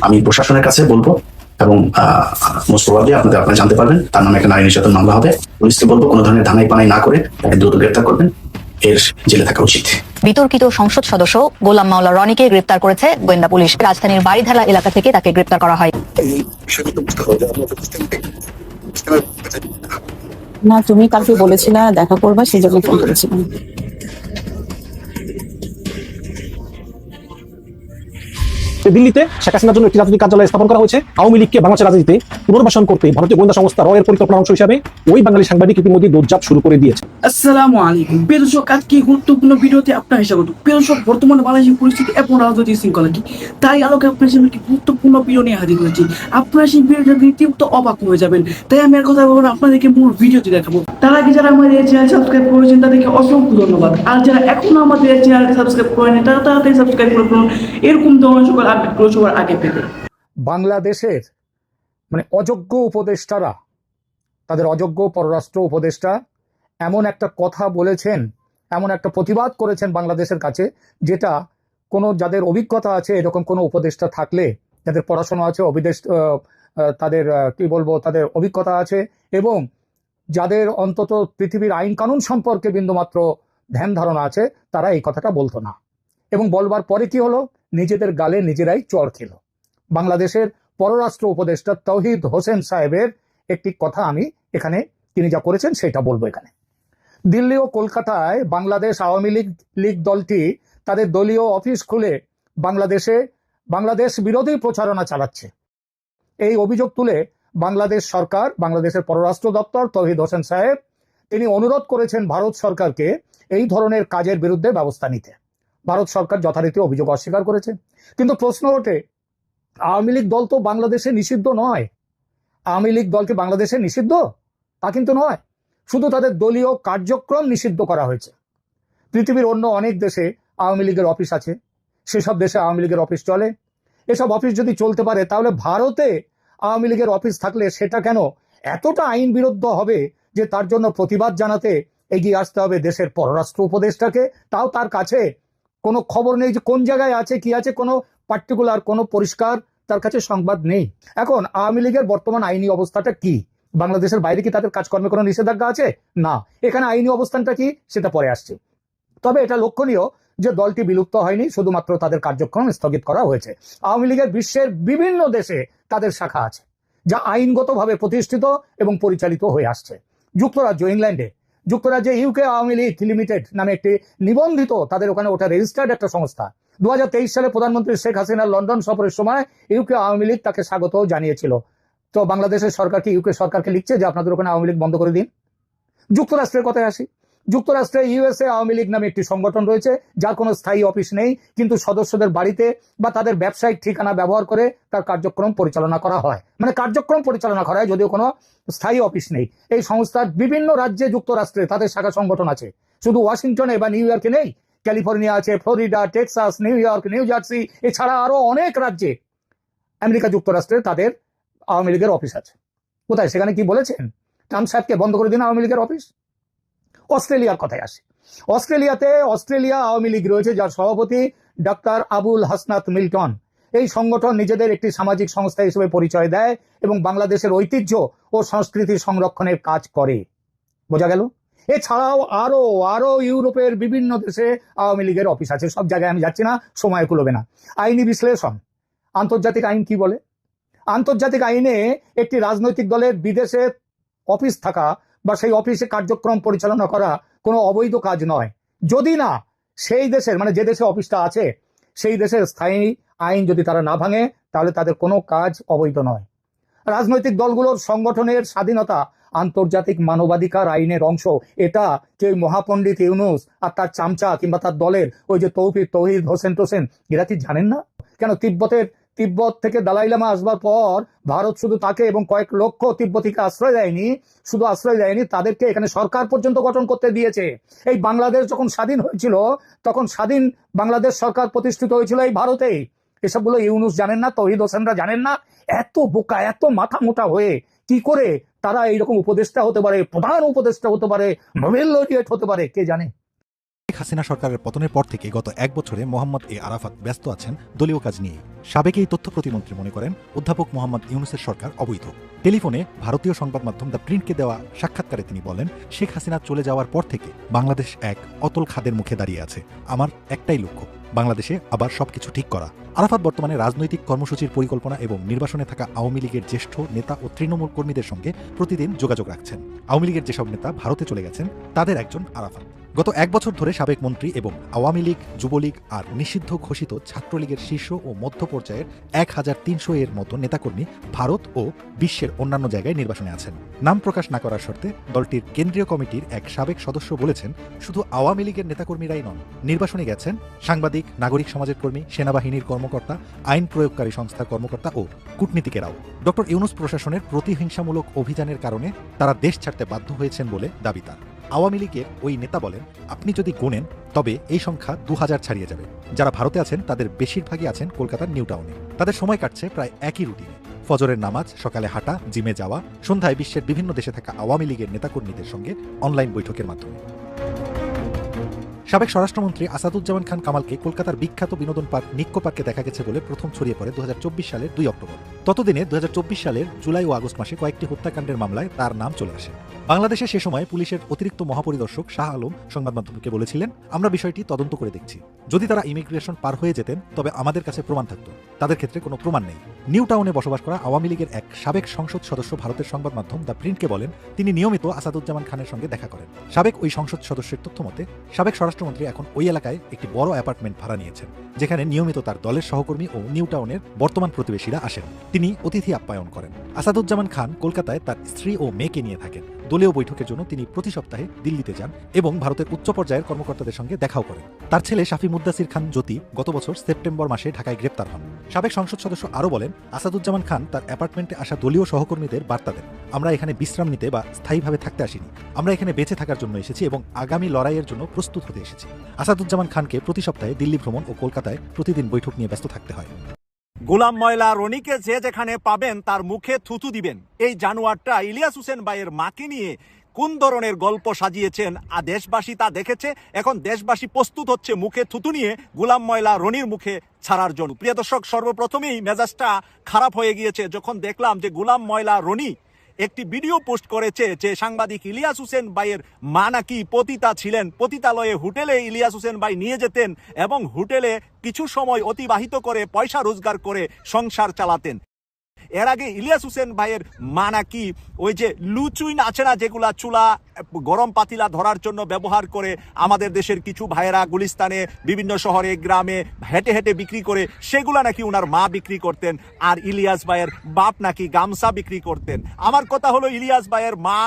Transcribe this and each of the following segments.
আমি প্রশাসনের কাছে বলবো এবং মোস্ট প্রবাবলি আপনারা জানতে পারবেন তার নামে একটা নারী নির্যাতন মামলা হবে। পুলিশকে বলবো কোনো ধরনের ধানাই পানাই না করে তাকে দ্রুত গ্রেফতার করবেন, এর জেলে থাকা উচিত। বিতর্কিত সংসদ সদস্য গোলাম মাওলা রনিকে গ্রেপ্তার করেছে গোয়েন্দা পুলিশ। রাজধানীর বাড়িধারা এলাকা থেকে তাকে গ্রেপ্তার করা হয়। না, তুমি কালকে বলেছিলে দেখা করবা, সেই জন্য ফোন করেছিলাম। দিল্লিতে শেখ হাসিনার জন্য একটি রাজনৈতিক কার্যালয় স্থাপন করা হয়েছে। আওয়ামী লীগকে বাংলাদেশের রাজনীতিতে পুনর্বাসন করতে ভারতীয় গোয়েন্দা সংস্থা র এর পরিকল্পনার অংশ হিসাবে ওই বাঙালি সাংবাদিক ইতিমধ্যে দৌড়ঝাঁপ শুরু করে দিয়েছে। আসসালামু আলাইকুম প্রিয় দর্শক, আজকে গুরুত্বপূর্ণ ভিডিওতে আপনার স্বাগত। প্রিয় দর্শক, বর্তমানে বাংলাদেশের পরিস্থিতি এবং রাজনৈতিক শৃঙ্খলা কি, তাই আলোকে আপনার সামনে একটি গুরুত্বপূর্ণ ভিডিও নিয়ে হাজির হয়েছি। আপনারা সেই ভিডিওটা রীতিমতো অবাক হয়ে যাবেন, তাই আমি আর কথা বলবো না, আপনাদেরকে মূল ভিডিওটি দেখাবো। তার আগে যারা আমাদের এই চ্যানেল সাবস্ক্রাইব করেছেন তাদেরকে অসংখ্য ধন্যবাদ, আর যারা এখনো আমাদের এই চ্যানেলটি সাবস্ক্রাইব করেনি তারা তাড়াতাড়ি সাবস্ক্রাইব করে ফেলুন এরকম ধরনের সকল আপডেটগুলো সবার আগে পেতে। বাংলাদেশের অযোগ্য উপদেষ্টারা, তাদের অযোগ্য পররাষ্ট্র উপদেষ্টা এমন একটা কথা বলেছেন, এমন একটা প্রতিবাদ করেছেন বাংলাদেশের কাছে, যেটা যাদের অভিজ্ঞতা আছে, এরকম কোনো উপদেষ্টা থাকলে, যাদের পড়াশোনা আছে, তাদের তাদের অভিজ্ঞতা আছে এবং যাদের অন্তত পৃথিবীর আইন কানুন সম্পর্কে বিন্দুমাত্র ধ্যান ধারণা আছে, তারা এই কথাটা বলতো না। এবং বলবার পরে কি হলো, নিজেদের গালে নিজেরাই চড় খেল। বাংলাদেশের পররাষ্ট্র উপদেষ্টা তৌহিদ হোসেন সাহেবের একটি কথা আমি এখানে, তিনি যা করেছেন সেটা বলবো এখানে। দিল্লি ও কলকাতায় বাংলাদেশ আওয়ামী লীগ দলটি তাদের দলীয় অফিস খুলে বাংলাদেশ বিরোধী প্রচারণা চালাচ্ছে। এই অভিযোগ তুলে বাংলাদেশ সরকার, বাংলাদেশের পররাষ্ট্র দপ্তর, তৌহিদ হোসেন সাহেব তিনি অনুরোধ করেছেন ভারত সরকারকে এই ধরনের কাজের বিরুদ্ধে ব্যবস্থা নিতে। ভারত সরকার যথারীতি অভিযোগ অস্বীকার করেছে। কিন্তু প্রশ্ন ওঠে, আওয়ামী লীগ দল তো বাংলাদেশে নিষিদ্ধ নয়। আওয়ামী লীগ দলকে বাংলাদেশে নিষিদ্ধ তা কিন্তু নয়, শুধু তাদের দলীয় কার্যক্রম নিষিদ্ধ করা হয়েছে। পৃথিবীর অন্য অনেক দেশে আওয়ামী লীগের অফিস আছে, সেসব দেশে আওয়ামী লীগের অফিস চলে। এসব অফিস যদি চলতে পারে, তাহলে ভারতে আওয়ামী লীগের অফিস থাকলে সেটা কেন এতটা আইন বিরুদ্ধ হবে যে তার জন্য প্রতিবাদ জানাতে এগিয়ে আসতে হবে দেশের পররাষ্ট্র উপদেষ্টাকে? তাও তার কাছে কোনো খবর নেই যে কোন জায়গায় আছে, কি আছে, কোনো পার্টিকুলার, কোনো পরিষ্কার তার কাছে সংবাদ নেই। এখন আওয়ামী লীগের বর্তমান আইনি অবস্থাটা কি? বাংলাদেশের বাইরে কি তাদের কাজকর্মে কোনো নিষেধাজ্ঞা আছে? না। এখানে আইনি অবস্থানটা কি সেটা পরে আসছে। তবে এটা লক্ষণীয় যে দলটি বিলুপ্ত হয়নি, শুধুমাত্র তাদের কার্যক্রম স্থগিত করা হয়েছে। আওয়ামী লীগের বিশ্বের বিভিন্ন দেশে তাদের শাখা আছে, যা আইনগতভাবে প্রতিষ্ঠিত এবং পরিচালিত হয়ে আসছে। যুক্তরাজ্য, ইংল্যান্ডে, যুক্তরাজ্যে ইউকে আওয়ামী লীগ লিমিটেড নামে একটি নিবন্ধিত, তাদের ওখানে ওটা রেজিস্টার্ড একটা সংস্থা। 2023 সালে প্রধানমন্ত্রী শেখ হাসিনার লন্ডন সফরের সময় ইউকে আওয়ামী লীগ তাকে স্বাগত জানিয়েছিল। তো বাংলাদেশের সরকার কি ইউকে সরকারকে লিখছে যে আপনাদের ওখানে আওয়ামী লীগ বন্ধ করে দিন? যুক্তরাষ্ট্রের কথায় আসি। যুক্তরাষ্ট্রে ইউএসএ আওয়ামী লীগ নামে একটি সংগঠন রয়েছে, যার কোনো স্থায়ী অফিস নেই, কিন্তু সদস্যদের বাড়িতে বা তাদের ব্যবসায়িক ঠিকানা ব্যবহার করে তার কার্যক্রম পরিচালনা করা হয়। কার্যক্রম পরিচালনা করা হয়, যদিও কোনো স্থায়ী অফিস নেই। এই সংস্থার বিভিন্ন রাজ্যে যুক্তরাষ্ট্রে তাদের শাখা সংগঠন আছে। শুধু ওয়াশিংটনে বা নিউ ইয়র্কে নেই, ক্যালিফোর্নিয়া আছে, Florida, Texas, new York, new jersey, এছাড়া আরো অনেক রাজ্যে আমেরিকা যুক্তরাষ্ট্রে তাদের আওয়ামী লীগের অফিস আছে। কোথায়? সেখানে কি বলেছেন? ট্রাম্প সাহেবকে বন্ধ করে দিন আওয়ামী লীগের অফিস। অস্ট্রেলিয়ার কথায় আসে। অস্ট্রেলিয়া আওয়ামী লীগ রয়েছে, যার সভাপতি ডক্টর আবুল হাসনাত মিল্টন। এই সংগঠন নিজেদের একটি সামাজিক সংস্থা হিসেবে পরিচয় দেয় এবং বাংলাদেশের ঐতিহ্য ও সংস্কৃতি সংরক্ষণের কাজ করে। বোঝা গেল? এছাড়াও আরো ইউরোপের বিভিন্ন দেশে আওয়ামী লীগের অফিস আছে। সব জায়গায় আমি যাচ্ছি না, সময় কুলোবে না। আইনি বিশ্লেষণ, আন্তর্জাতিক আইন কি বলে? আন্তর্জাতিক আইনে একটি রাজনৈতিক দলের বিদেশে অফিস থাকা বা সেই অফিসে কার্যক্রম পরিচালনা করা কোনো অবৈধ কাজ নয়, যদি না সেই দেশের, যে দেশে অফিসটা আছে সেই দেশের স্থায়ী আইন যদি তারা না ভাঙে, তাহলে তাদের কোনো কাজ অবৈধ নয়। রাজনৈতিক দলগুলোর সংগঠনের স্বাধীনতা আন্তর্জাতিক মানবাধিকার আইনের অংশ। এটা কেউ মহাপণ্ডিত ইউনুস আর তার চামচা কিংবা তার দলের ওই যে তৌহিদ হোসেন এরা কি জানেন না? কেন তিব্বত থেকে দালাই লামা আসবার পর ভারত শুধু তাকে এবং কয়েক লক্ষ তিব্বতীকে আশ্রয় দেয়নি, শুধু আশ্রয় দেয়নি, তাদেরকে এখানে সরকার পর্যন্ত গঠন করতে দিয়েছে। এই বাংলাদেশ যখন স্বাধীন হয়েছিল, তখন স্বাধীন বাংলাদেশ সরকার প্রতিষ্ঠিত হয়েছিল এই ভারতেই। এসবগুলো ইউনুস জানেন না, তৌহিদ হোসেনরা জানেন না? এত বোকা, এত মাথা মোটা হয়ে কি করে তারা এইরকম উপদেষ্টা হতে পারে, প্রধান উপদেষ্টা হতে পারে, নোবেল লরিয়েট হতে পারে, কে জানে? হাসিনা সরকারের পতনের পর থেকে গত এক বছরে মোহাম্মদ এ আরাফাত ব্যস্ত আছেন দলীয় কাজ নিয়ে। সাবেক এই তথ্য প্রতিমন্ত্রী মনে করেন অধ্যাপক মোহাম্মদ ইউনূসের সরকার অবৈধ। টেলিফোনে ভারতীয় সংবাদ মাধ্যম দ্য প্রিন্টকে দেওয়া সাক্ষাৎকারে তিনি বলেন, শেখ হাসিনা চলে যাওয়ার পর থেকে বাংলাদেশ এক অতল খাদের মুখে দাঁড়িয়ে আছে। আমার একটাই লক্ষ্য, বাংলাদেশে আবার সবকিছু ঠিক করা। আরাফাত বর্তমানে রাজনৈতিক কর্মসূচির পরিকল্পনা এবং নির্বাচনে থাকা আওয়ামী লীগের জ্যেষ্ঠ নেতা ও তৃণমূল কর্মীদের সঙ্গে প্রতিদিন যোগাযোগ রাখছেন। আওয়ামী লীগের যেসব নেতা ভারতে চলে গেছেন তাদের একজন আরাফাত। গত এক বছর ধরে সাবেক মন্ত্রী এবং আওয়ামী লীগ, যুবলীগ আর নিষিদ্ধ ঘোষিত ছাত্রলীগের শীর্ষ ও মধ্য পর্যায়ের 1300 এর মতো নেতাকর্মী ভারত ও বিশ্বের অন্যান্য জায়গায় নির্বাচনে আছেন। নাম প্রকাশ না করার শর্তে দলটির কেন্দ্রীয় কমিটির এক সাবেক সদস্য বলেছেন, শুধু আওয়ামী লীগের নেতাকর্মীরাই নন, নির্বাচনে গেছেন সাংবাদিক, নাগরিক সমাজের কর্মী, সেনাবাহিনীর কর্মকর্তা, আইন প্রয়োগকারী সংস্থার কর্মকর্তা ও কূটনীতিকেরাও। ডক্টর ইউনূস প্রশাসনের প্রতিহিংসামূলক অভিযানের কারণে তারা দেশ ছাড়তে বাধ্য হয়েছেন বলে দাবি তার। আওয়ামী লীগের ওই নেতা বলেন, আপনি যদি গোনেন তবে এই সংখ্যা 2000 ছাড়িয়ে যাবে। যারা ভারতে আছেন তাদের বেশিরভাগই আছেন কলকাতার নিউ টাউনে। তাদের সময় কাটছে প্রায় একই রুটিনে, ফজরের নামাজ, সকালে হাঁটা, জিমে যাওয়া, সন্ধ্যায় বিশ্বের বিভিন্ন দেশে থাকা আওয়ামী লীগের নেতাকর্মীদের সঙ্গে অনলাইন বৈঠকের মাধ্যমে। সাবেক স্বরাষ্ট্রমন্ত্রী আসাদুজ্জামান খান কামালকে কলকাতার বিখ্যাত বিনোদন পার্ক নিক্কো পার্কে দেখা গেছে বলে প্রথম ছড়িয়ে পড়ে 2024 সালের 2 অক্টোবর। ততদিনে 2024 সালের জুলাই ও আগস্ট মাসে কয়েকটি হত্যাকাণ্ডের মামলায় তার নাম চলে আসে। বাংলাদেশে সে সময় পুলিশের অতিরিক্ত মহাপরিদর্শক শাহ আলম সংবাদ মাধ্যমকে বলেছিলেন, আমরা বিষয়টি তদন্ত করে দেখছি। যদি তারা ইমিগ্রেশন পার হয়ে যেতেন তবে আমাদের কাছে প্রমাণ থাকত। তাদের ক্ষেত্রে কোনো প্রমাণ নেই। নিউ টাউনে বসবাস করা আওয়ামী লীগের এক সাবেক সংসদ সদস্য ভারতের সংবাদ মাধ্যম দ্য প্রিন্টকে বলেন, তিনি নিয়মিত আসাদুজ্জামান খানের সঙ্গে দেখা করেন। সাবেক ওই সংসদ সদস্যের তথ্য মতে সাবেক স্বরাষ্ট্রমন্ত্রী এখন ওই এলাকায় একটি বড় অ্যাপার্টমেন্ট ভাড়া নিয়েছেন, যেখানে নিয়মিত তার দলের সহকর্মী ও নিউ টাউনের বর্তমান প্রতিবেশীরা আসেন। তিনি অতিথি আপ্যায়ন করেন। আসাদুজ্জামান খান কলকাতায় তার স্ত্রী ও মেয়েকে নিয়ে থাকেন। দলীয় বৈঠকের জন্য তিনি প্রতি সপ্তাহে দিল্লিতে যান এবং ভারতের উচ্চ পর্যায়ের কর্মকর্তাদের সঙ্গে দেখাও করেন। তার ছেলে শাফি মুদ্দাসির খান জ্যোতি গত বছর সেপ্টেম্বর মাসে ঢাকায় গ্রেপ্তার হন। সাবেক সংসদ সদস্য আরও বলেন, আসাদুজ্জামান খান তার অ্যাপার্টমেন্টে আসা দলীয় সহকর্মীদের বার্তা দেন, আমরা এখানে বিশ্রাম নিতে বা স্থায়ীভাবে থাকতে আসিনি, আমরা এখানে বেঁচে থাকার জন্য এসেছি এবং আগামী লড়াইয়ের জন্য প্রস্তুত হতে এসেছি। আসাদুজ্জামান খানকে প্রতি সপ্তাহে দিল্লি ভ্রমণ ও কলকাতায় প্রতিদিন বৈঠক নিয়ে ব্যস্ত থাকতে হয়। গোলাম ময়লা রনিকে যে যেখানে পাবেন তার মুখে থুতু দিবেন। এই জানোয়ারটা ইলিয়াস হোসেন ভাইয়ের মাকে নিয়ে কোন ধরনের গল্প সাজিয়েছেন দেশবাসী তা দেখেছে। এখন দেশবাসী প্রস্তুত হচ্ছে মুখে থুতু নিয়ে গোলাম ময়লা রনির মুখে ছাড়ার জন্য। প্রিয় দর্শক, সর্বপ্রথমেই মেজাজটা খারাপ হয়ে গিয়েছে যখন দেখলাম যে গোলাম ময়লা রনি একটি ভিডিও পোস্ট করেছে যে সাংবাদিক ইলিয়াস হোসেন ভাইয়ের মা নাকি পতিতা ছিলেন, পতিতালয়ে হোটেলে ইলিয়াস হোসেন ভাই নিয়ে যেতেন এবং হোটেলে কিছু সময় অতিবাহিত করে পয়সা রোজগার করে সংসার চালাতেন। এর আগে ইলিয়াস হোসেন ভাইয়ের মা নাকি ওই যে লুচুইন আছে না, যেগুলা চুলা গরম পাতিলা ধরার জন্য ব্যবহার করে আমাদের দেশের কিছু ভাইয়েরা গুলিস্তানে বিভিন্ন শহরে গ্রামে হেঁটে হেঁটে বিক্রি করে, সেগুলা নাকি ওনার মা বিক্রি করতেন। আর ইলিয়াস ভাইয়ের বাপ নাকি গামছা বিক্রি করতেন। আমার কথা হলো, ইলিয়াস ভাইয়ের মা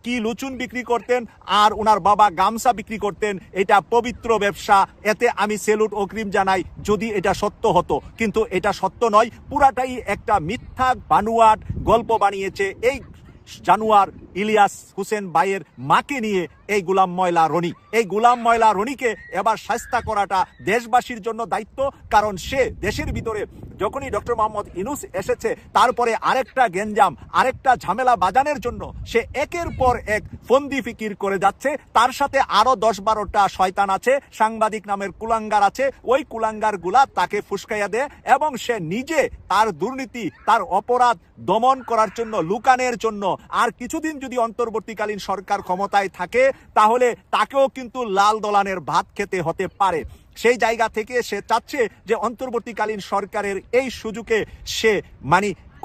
কি লুচুন বিক্রি করতেন আর ওনার বাবা গামছা বিক্রি করতেন, এটা পবিত্র ব্যবসা। এতে আমি সেলুট অগ্রিম জানাই যদি এটা সত্য হতো, কিন্তু এটা সত্য নয়, পুরাটাই একটা মিথ্যা বানুয়াট গল্প বানিয়েছে এই জানোয়ার ইলিয়াস হোসেন ভাইয়ের মাকে নিয়ে এই গোলাম ময়লা রনি। এই গোলাম ময়লা রনিকে এবার শাস্তা করাটা দেশবাসীর জন্য দায়িত্ব, কারণ সে দেশের ভিতরে যখনই ডক্টর মোহাম্মদ ইউনূস এসেছে তারপরে আরেকটা গেঞ্জাম, আরেকটা ঝামেলা বাজানোর জন্য সে একের পর এক ফন্দি ফিকির করে যাচ্ছে। তার সাথে আরো 10-12টা শয়তান আছে, সাংবাদিক নামের কুলাঙ্গার আছে। ওই কুলাঙ্গার গুলা তাকে ফুসকাইয়া দেয় এবং সে নিজে তার দুর্নীতি, তার অপরাধ দমন করার জন্য, লুকানোর জন্য, আর কিছুদিন যদি অন্তর্বর্তীকালীন সরকার ক্ষমতায় থাকে তাহলে তাকেও কিন্তু লাল দলানের ভাত খেতে হতে পারে। সেই জায়গা থেকে সে চাচ্ছে যে অন্তর্বর্তীকালীন সরকারের এই সুযোগে সে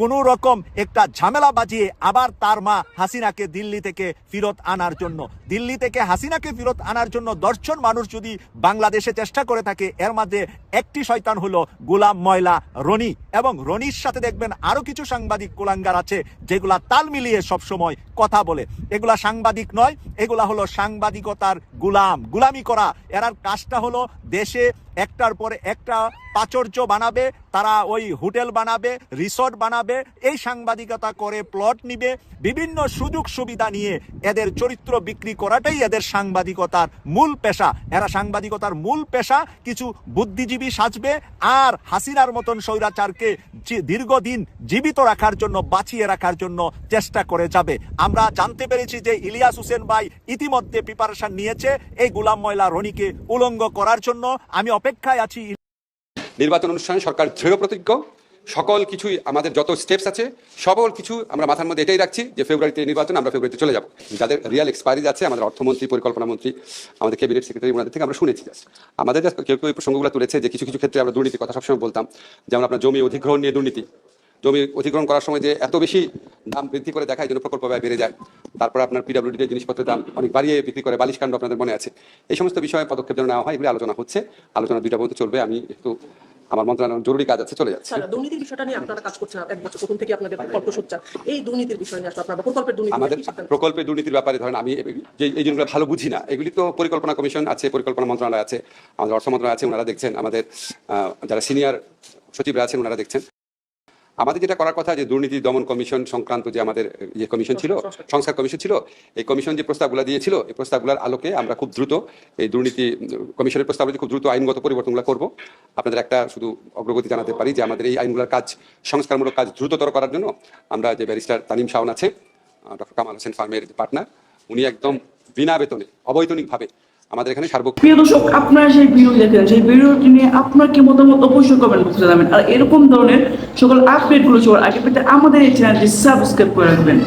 কোনো রকম একটা ঝামেলা বাজিয়ে আবার তার মা হাসিনাকে দিল্লি থেকে ফেরত আনার জন্য, দিল্লি থেকে হাসিনাকে ফেরত আনার জন্য 10 জন মানুষ যদি বাংলাদেশে চেষ্টা করে থাকে, এর মাঝে একটি শয়তান হলো গোলাম ময়লা রনি। এবং রনির সাথে দেখবেন আরো কিছু সাংবাদিক কুলাঙ্গার আছে যেগুলা তাল মিলিয়ে সবসময় কথা বলে। এগুলা সাংবাদিক নয়, এগুলা হলো সাংবাদিকতার গুলামি করা। এরার কাজটা হলো দেশে একটার পর একটা প্রাচুর্য বানাবে, তারা ওই হোটেল বানাবে, রিসর্ট বানাবে, এই সাংবাদিকতা করে প্লট নিবে, বিভিন্ন সুযোগ সুবিধা নিয়ে এদের চরিত্র বিক্রি করাটাই এদের সাংবাদিকতার মূল পেশা। এরা সাংবাদিকতার মূল পেশা কিছু বুদ্ধিজীবী সাজবে আর হাসিনার মতন স্বৈরাচারকে দীর্ঘদিন জীবিত রাখার জন্য, বাঁচিয়ে রাখার জন্য চেষ্টা করে যাবে। আমরা জানতে পেরেছি যে ইলিয়াস হোসেন ভাই ইতিমধ্যে প্রিপারেশন নিয়েছে এই গোলাম ময়লা রনিকে উলঙ্গ করার জন্য। আমি অপেক্ষায় আছি। নির্বাচন অনুষ্ঠানে সরকার দৃঢ় প্রতিজ্ঞ, সকল কিছুই আমাদের যত স্টেপস আছে সকল কিছু আমরা মাথার মধ্যে এটাই রাখছি যে ফেব্রুয়ারিতে নির্বাচন, আমরা ফেব্রুয়ারিতে চলে যাব। যাদের রিয়াল এক্সপায়ারিজ আছে আমাদের অর্থমন্ত্রী, পরিকল্পনা মন্ত্রী, আমাদের ক্যাবিনেট সেক্রেটারি, ওনাদের থেকে আমরা শুনেছি। আমাদের কেউ কেউ এই প্রসঙ্গগুলো তুলেছে যে কিছু কিছু ক্ষেত্রে আমরা দুর্নীতির কথা সবসময় বলতাম, যেমন আপনার জমি অধিগ্রহণ নিয়ে দুর্নীতি, জমি অধিগ্রহণ করার সময় যে এত বেশি দাম বৃদ্ধি করে দেখায় যেন প্রকল্প ব্যয় বেড়ে যায়, তারপর আপনার পিডব্লিউডির জিনিসপত্রের দাম অনেক বাড়িয়ে বিক্রি করে, বালিশকাণ্ড আপনাদের মনে আছে। এই সমস্ত বিষয়ে পদক্ষেপ যেন নেওয়া হয়, এগুলি আলোচনা হচ্ছে। আলোচনা 2টা পর্যন্ত চলবে। আমি একটু আমার মন্ত্রণালয়ের জরুরি কাজ আছে, চলে যাচ্ছে। দুর্নীতির বিষয়টা নিয়ে আপনারা কাজ করছেন এক বছর, প্রথম থেকে আপনাদের প্রকল্প সোচ্চার এই দুর্নীতির বিষয় নিয়ে আপনারা প্রকল্পের দুর্নীতি, আমাদের প্রকল্পের দুর্নীতির ব্যাপারে ধরেন আমি যে এই জিনিসগুলো ভালো বুঝি না, এগুলি তো পরিকল্পনা কমিশন আছে, পরিকল্পনা মন্ত্রণালয় আছে, আমাদের অর্থ মন্ত্রণালয় আছে, ওনারা দেখছেন। আমাদের যারা সিনিয়র সচিবরা আছেন ওনারা দেখছেন। আমাদের যেটা করার কথা যে দুর্নীতি দমন কমিশন সংক্রান্ত যে আমাদের যে কমিশন ছিল, সংস্কার কমিশন ছিল, এই কমিশন যে প্রস্তাবগুলো দিয়েছিল এই প্রস্তাবগুলোর আলোকে আমরা খুব দ্রুত এই দুর্নীতি কমিশনের প্রস্তাবগুলো খুব দ্রুত আইনগত পরিবর্তনগুলো করব। আপনাদের একটা শুধু অগ্রগতি জানাতে পারি যে আমাদের এই আইনগুলোর কাজ, সংস্কারমূলক কাজ দ্রুততর করার জন্য আমরা যে ব্যারিস্টার তানিম শাওন আছে, ডক্টর কামাল হোসেন ফার্মের পার্টনার, উনি একদম বিনা বেতনে অবৈতনিকভাবে আমাদের এখানে প্রিয় দর্শক, আপনারা সেই ভিডিও দেখেন, সেই ভিডিওটি নিয়ে আপনার কি মতামত অবশ্যই কমেন্ট বক্সে জানাবেন। আর এরকম ধরনের সকল আপডেটগুলো সবার আগে পেতে আমাদের এই চ্যানেলটি সাবস্ক্রাইব করে রাখবেন।